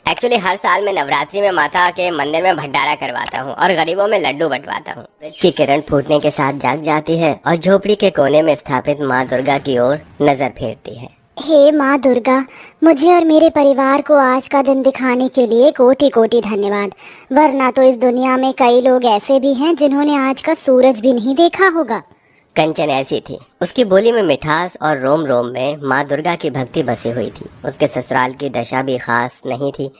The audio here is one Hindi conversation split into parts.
एक्चुअली हर साल मैं नवरात्रि में माता के मंदिर में भंडारा करवाता हूँ और गरीबों में लड्डू बंटवाता हूँ। की किरण फूटने के साथ जाग जाती है और झोपड़ी के कोने में स्थापित माँ दुर्गा की ओर नजर फेरती है। हे माँ दुर्गा, मुझे और मेरे परिवार को आज का दिन दिखाने के लिए कोटि कोटि धन्यवाद। वरना तो इस दुनिया में कई लोग ऐसे भी हैं जिन्होंने आज का सूरज भी नहीं देखा होगा। कंचन ऐसी थी, उसकी बोली में मिठास और रोम रोम में माँ दुर्गा की भक्ति बसी हुई थी। उसके ससुराल की दशा भी खास नहीं थी।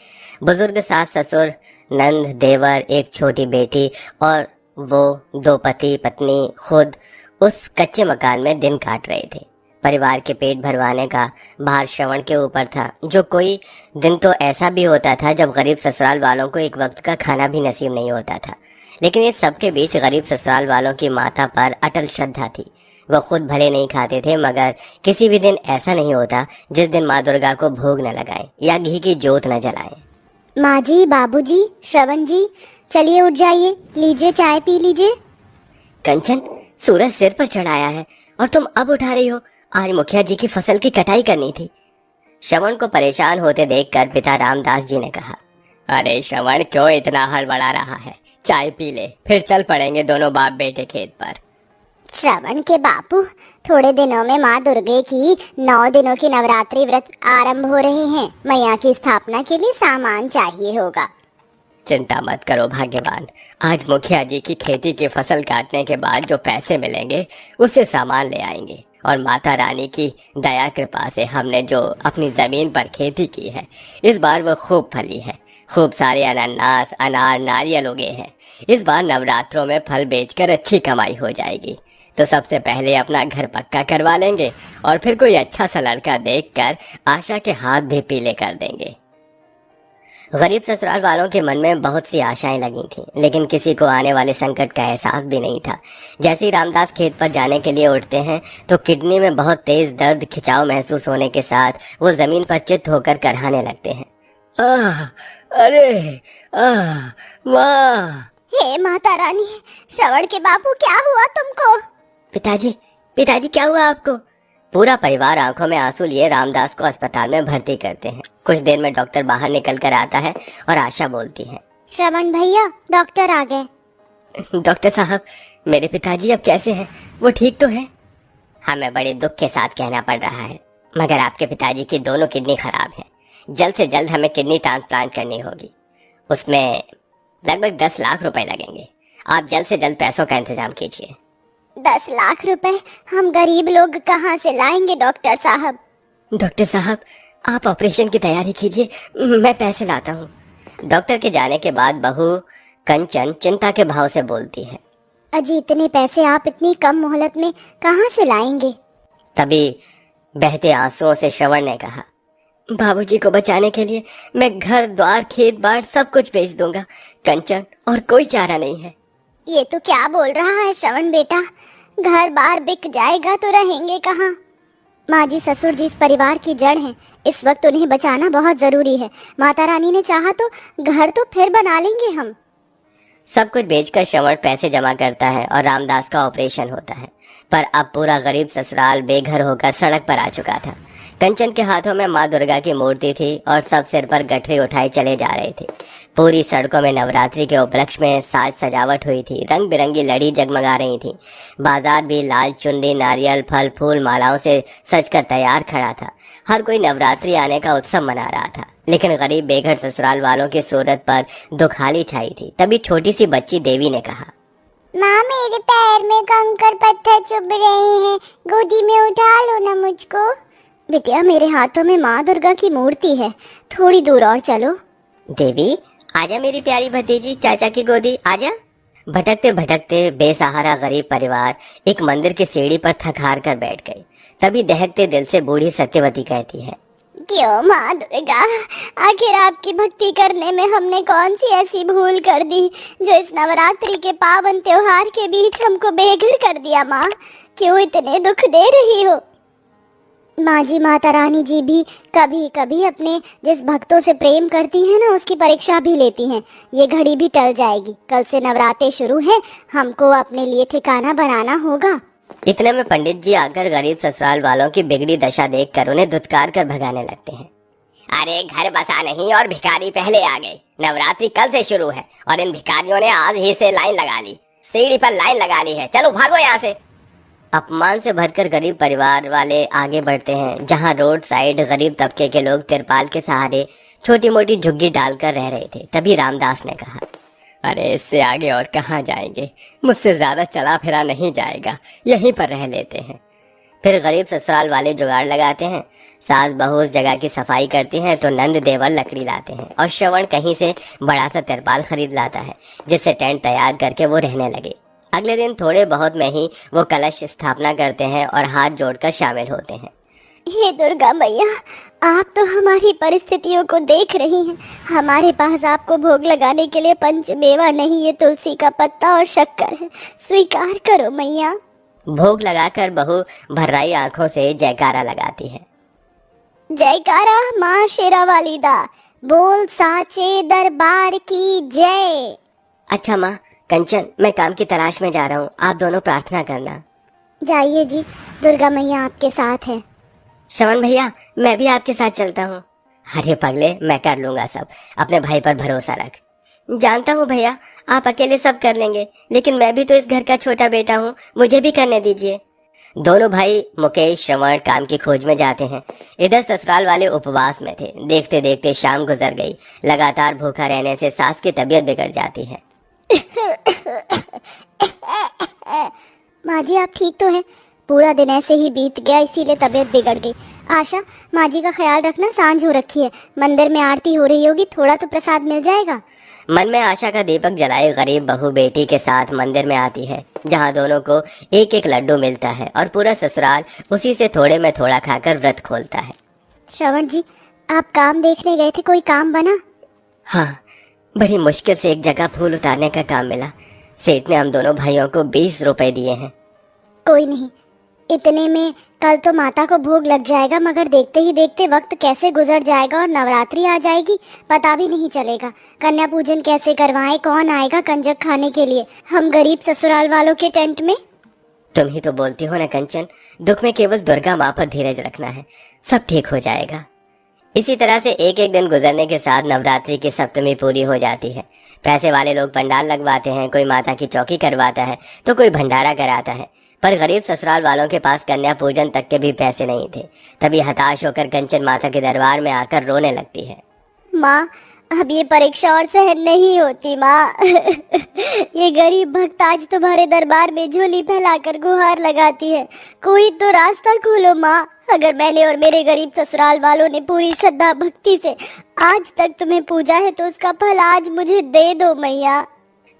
बुजुर्ग सास ससुर, नंद, देवर, एक छोटी बेटी और वो दो पति पत्नी खुद उस कच्चे मकान में दिन काट रहे थे। परिवार के पेट भरवाने का भार श्रवण के ऊपर था। जो कोई दिन तो ऐसा भी होता था जब गरीब ससुराल वालों को एक वक्त का खाना भी नसीब नहीं होता था। लेकिन इस सबके बीच गरीब ससुराल वालों की माता पर अटल श्रद्धा थी। वो खुद भले नहीं खाते थे, मगर किसी भी दिन ऐसा नहीं होता जिस दिन माँ दुर्गा को भोग न लगाएं या घी की जोत न जलाएं। माँ जी, बाबूजी, श्रवण जी, चलिए उठ जाइए, लीजिए चाय पी लीजिए। कंचन, सूरज सिर पर चढ़ाया है और तुम अब उठा रही हो? आज मुखिया जी की फसल की कटाई करनी थी। श्रवण को परेशान होते देखकर पिता रामदास जी ने कहा, अरे श्रवण, क्यों इतना हड़बड़ा रहा है? चाय पी ले, फिर चल पड़ेंगे दोनों बाप बेटे खेत पर। श्रवण के बापू, थोड़े दिनों में माँ दुर्गे की 9 दिनों की नवरात्रि व्रत आरंभ हो रहे हैं। मैया की स्थापना के लिए सामान चाहिए होगा। चिंता मत करो भाग्यवान, आज मुखिया जी की खेती की फसल काटने के बाद जो पैसे मिलेंगे उससे सामान ले आएंगे। और माता रानी की दया कृपा से हमने जो अपनी जमीन पर खेती की है इस बार वो खूब फली है। खूब सारे अनानास, अनार, नारियल उगे हैं। इस बार नवरात्रों में फल बेचकर अच्छी कमाई हो जाएगी। तो सबसे पहले अपना घर पक्का करवा लेंगे और फिर कोई अच्छा सा लड़का देखकर आशा के हाथ भी पीले कर देंगे। गरीब ससुराल वालों के मन में बहुत सी आशाएं लगी थीं, लेकिन किसी को आने वाले संकट का एहसास भी नहीं था। जैसे ही रामदास खेत पर जाने के लिए उठते हैं तो किडनी में बहुत तेज दर्द खिंचाव महसूस होने के साथ वो जमीन पर चित्त होकर करहाने लगते हैं। आह, अरे आह, माँ। हे माता रानी, श्रवण के बापू, क्या हुआ तुमको? पिताजी, पिताजी, क्या हुआ आपको? पूरा परिवार आंखों में आंसू लिए रामदास को अस्पताल में भर्ती करते हैं। कुछ देर में डॉक्टर बाहर निकल कर आता है और आशा बोलती है, श्रवण भैया, डॉक्टर आ गए। डॉक्टर साहब, मेरे पिताजी अब कैसे हैं? वो ठीक तो है? हमें बड़े दुख के साथ कहना पड़ रहा है, मगर आपके पिताजी की दोनों किडनी खराब है। जल्द से जल्द हमें किडनी ट्रांसप्लांट करनी होगी। उसमें लगभग 10 लाख रुपए लगेंगे। आप जल्द से जल्द पैसों का इंतजाम कीजिए। 10 लाख रुपए हम गरीब लोग कहाँ से लाएंगे डॉक्टर साहब? डॉक्टर साहब, आप ऑपरेशन की तैयारी कीजिए, मैं पैसे लाता हूँ। डॉक्टर के जाने के बाद बहू कंचन चिंता के भाव से बोलती है, अजी, इतने पैसे आप इतनी कम मोहलत में कहाँ से लाएंगे? तभी बहते आंसुओं से श्रवण ने कहा, बाबूजी को बचाने के लिए मैं घर द्वार खेत बाड़ सब कुछ बेच दूंगा कंचन, और कोई चारा नहीं है। ये तो क्या बोल रहा है श्रवण बेटा? घर बार बिक जाएगा तो रहेंगे कहाँ? माँ जी, ससुर जी इस परिवार की जड़ हैं। इस वक्त उन्हें बचाना बहुत जरूरी है। माता रानी ने चाहा तो घर तो फिर बना लेंगे हम। सब कुछ बेचकर श्रवण पैसे जमा करता है और रामदास का ऑपरेशन होता है। पर अब पूरा गरीब ससुराल बेघर होकर सड़क पर आ चुका था। कंचन के हाथों में माँ दुर्गा की मूर्ति थी और सब सिर पर गठरी उठाए चले जा रहे थे। पूरी सड़कों में नवरात्रि के उपलक्ष्य में साज सजावट हुई थी। रंग बिरंगी लड़ी जगमगा रही थी। बाजार भी लाल चुनरी, नारियल, फल फूल, मालाओं से सजकर तैयार खड़ा था। हर कोई नवरात्रि आने का उत्सव मना रहा था, लेकिन गरीब बेघर ससुराल वालों की सूरत पर दुखाली छाई थी। तभी छोटी सी बच्ची देवी ने कहा, माँ, मेरे पैर में कंकड़ पत्थर चुभ रहे हैं, गोदी में उठा लो ना मुझको। बिटिया, मेरे हाथों में माँ दुर्गा की मूर्ति है, थोड़ी दूर और चलो। देवी, आजा मेरी प्यारी भतीजी, चाचा की गोदी आजा। भटकते भटकते बेसहारा गरीब परिवार एक मंदिर की सीढ़ी पर थक हार कर बैठ गए। तभी दहकते दिल से बूढ़ी सत्यवती कहती है, क्यों माँ दुर्गा, आखिर आपकी भक्ति करने में हमने कौन सी ऐसी भूल कर दी जो इस नवरात्रि के पावन त्योहार के बीच हमको बेघर कर दिया? माँ, क्यों इतने दुख दे रही हो? माँ जी, माता रानी जी भी कभी कभी अपने जिस भक्तों से प्रेम करती हैं ना, उसकी परीक्षा भी लेती हैं। ये घड़ी भी टल जाएगी। कल से नवरात्रे शुरू है, हमको अपने लिए ठिकाना बनाना होगा। इतने में पंडित जी आकर गरीब ससुराल वालों की बिगड़ी दशा देखकर उन्हें धुतकार कर भगाने लगते हैं। अरे घर बसा नहीं और भिखारी पहले आ गए। नवरात्रि कल से शुरू है और इन भिखारियों ने आज ही से लाइन लगा ली, सीढ़ी पर लाइन लगा ली है। चलो भागो यहाँ से। अपमान से भरकर गरीब परिवार वाले आगे बढ़ते हैं, जहाँ रोड साइड गरीब तबके के लोग तिरपाल के सहारे छोटी मोटी झुग्गी डालकर रह रहे थे। तभी रामदास ने कहा, अरे इससे आगे और कहाँ जाएंगे, मुझसे ज्यादा चला फिरा नहीं जाएगा, यहीं पर रह लेते हैं। फिर गरीब ससुराल वाले जुगाड़ लगाते हैं। सास बहू उस जगह की सफाई करती हैं तो नंद देवर लकड़ी लाते हैं और श्रवण कहीं से बड़ा सा तिरपाल खरीद लाता है, जिससे टेंट तैयार करके वो रहने लगे। अगले दिन थोड़े बहुत में ही वो कलश स्थापना करते हैं और हाथ जोड़कर शामिल होते हैं। हे दुर्गा मैया, आप तो हमारी परिस्थितियों को देख रही हैं। हमारे पास आपको भोग लगाने के लिए पंचमेवा नहीं, ये तुलसी का पत्ता और शक्कर है, स्वीकार करो मैया। भोग लगाकर बहू भर्राई आंखों से जयकारा लगाती है। जयकारा माँ शेरा वाली दा, बोल साचे दरबार की जय। अच्छा माँ कंचन, मैं काम की तलाश में जा रहा हूँ, आप दोनों प्रार्थना करना। जाइए जी, दुर्गा मैया आपके साथ है। श्रवण भैया मैं भी आपके साथ चलता हूँ। अरे पगले, मैं कर लूंगा सब, अपने भाई पर भरोसा रख। जानता हूँ भैया, आप अकेले सब कर लेंगे, लेकिन मैं भी तो इस घर का छोटा बेटा हूँ, मुझे भी करने दीजिए। दोनों भाई मुकेश श्रवण काम की खोज में जाते हैं। इधर ससुराल वाले उपवास में थे। देखते देखते शाम गुजर गई। लगातार भूखा रहने से सास की तबीयत बिगड़ जाती है। माँ जी आप ठीक तो हैं? पूरा दिन ऐसे ही बीत गया, इसीलिए तबीयत बिगड़ गई। आशा, माँ जी का ख्याल रखना, सांझ हो रखी है, मंदिर में आरती हो रही होगी, थोड़ा तो प्रसाद मिल जाएगा। मन में आशा का दीपक जलाए गरीब बहू बेटी के साथ मंदिर में आती है, जहाँ दोनों को एक एक लड्डू मिलता है और पूरा ससुराल उसी से थोड़े में थोड़ा खाकर व्रत खोलता है। श्रवण जी, आप काम देखने गए थे, कोई काम बना? हाँ, बड़ी मुश्किल से एक जगह फूल उतारने का काम मिला। सेठ ने हम दोनों भाइयों को 20 रुपए दिए हैं। कोई नहीं, इतने में कल तो माता को भोग लग जाएगा, मगर देखते ही देखते वक्त कैसे गुजर जाएगा और नवरात्रि आ जाएगी, पता भी नहीं चलेगा। कन्या पूजन कैसे करवाएं, कौन आएगा कंजक खाने के लिए, हम गरीब ससुराल वालों के टेंट में। तुम ही तो बोलती हो ना कंचन, दुख में केवल दुर्गा माँ पर धीरज रखना है, सब ठीक हो जाएगा। इसी तरह से एक एक दिन गुजरने के साथ नवरात्रि की सप्तमी पूरी हो जाती है। पैसे वाले लोग पंडाल लगवाते हैं, कोई माता की चौकी करवाता है तो कोई भंडारा कराता है, पर गरीब ससुराल वालों के पास कन्या पूजन तक के भी पैसे नहीं थे। तभी हताश होकर कंचन माता के दरबार में आकर रोने लगती है। माँ, अब ये परीक्षा और सहन नहीं होती माँ। ये गरीब भक्त आज तुम्हारे दरबार में झोली फैलाकर गुहार लगाती है, कोई तो रास्ता खोलो माँ। अगर मैंने और मेरे गरीब ससुराल वालों ने पूरी श्रद्धा भक्ति से आज तक तुम्हें पूजा है तो उसका फल आज मुझे दे दो मैया।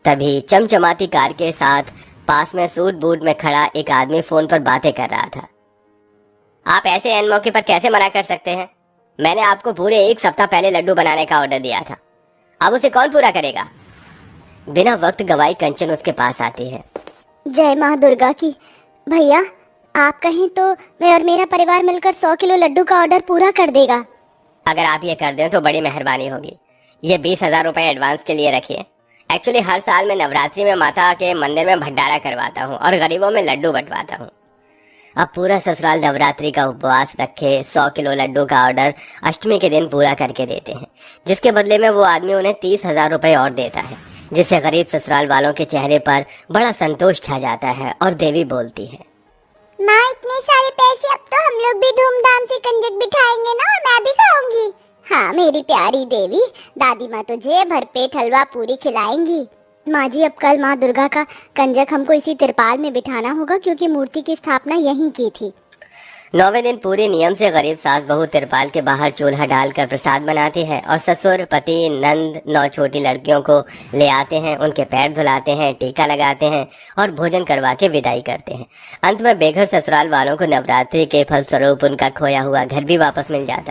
तभी चमचमाती कार के साथ पास में सूट बूट में खड़ा एक आदमी फोन पर बातें कर रहा था। आप ऐसे एन मौके पर कैसे मना कर सकते हैं? मैंने आपको पूरे 1 सप्ताह पहले लड्डू बनाने का ऑर्डर दिया था, अब उसे कौन पूरा करेगा? बिना वक्त गवाई कंचन उसके पास आती है। जय माँ दुर्गा की। भैया आप कहें तो मैं और मेरा परिवार मिलकर 100 किलो लड्डू का ऑर्डर पूरा कर देगा। अगर आप ये कर दें तो बड़ी मेहरबानी होगी। ये 20,000 रुपए एडवांस के लिए रखिए। एक्चुअली हर साल मैं नवरात्रि में माता के मंदिर में भंडारा करवाता हूँ और गरीबों में लड्डू बंटवाता हूँ। अब पूरा ससुराल नवरात्रि का उपवास रखे 100 किलो लड्डू का ऑर्डर अष्टमी के दिन पूरा करके देते हैं, जिसके बदले में वो आदमी उन्हें 30,000 रुपए और देता है, जिससे गरीब ससुराल वालों के चेहरे पर बड़ा संतोष छा जाता है और देवी बोलती है, माँ इतने सारे पैसे अब तो हम लोग भी धूमधाम से कंजक बिठाएंगे ना, और मैं भी खाऊंगी। हाँ मेरी प्यारी देवी, दादी माँ तुझे भरपेट हलवा पूरी खिलाएंगी। माँ जी अब कल माँ दुर्गा का कंजक हमको इसी तिरपाल में बिठाना होगा, क्योंकि मूर्ति की स्थापना यहीं की थी। 9वें दिन पूरे नियम से गरीब सास बहू तिरपाल के बाहर चूल्हा डालकर प्रसाद बनाती है और ससुर पति नंद 9 छोटी लड़कियों को ले आते हैं, उनके पैर धुलाते हैं, टीका लगाते हैं और भोजन करवा के विदाई करते हैं। अंत में बेघर ससुराल वालों को नवरात्रि के फलस्वरूप उनका खोया हुआ घर भी वापस मिल जाता है।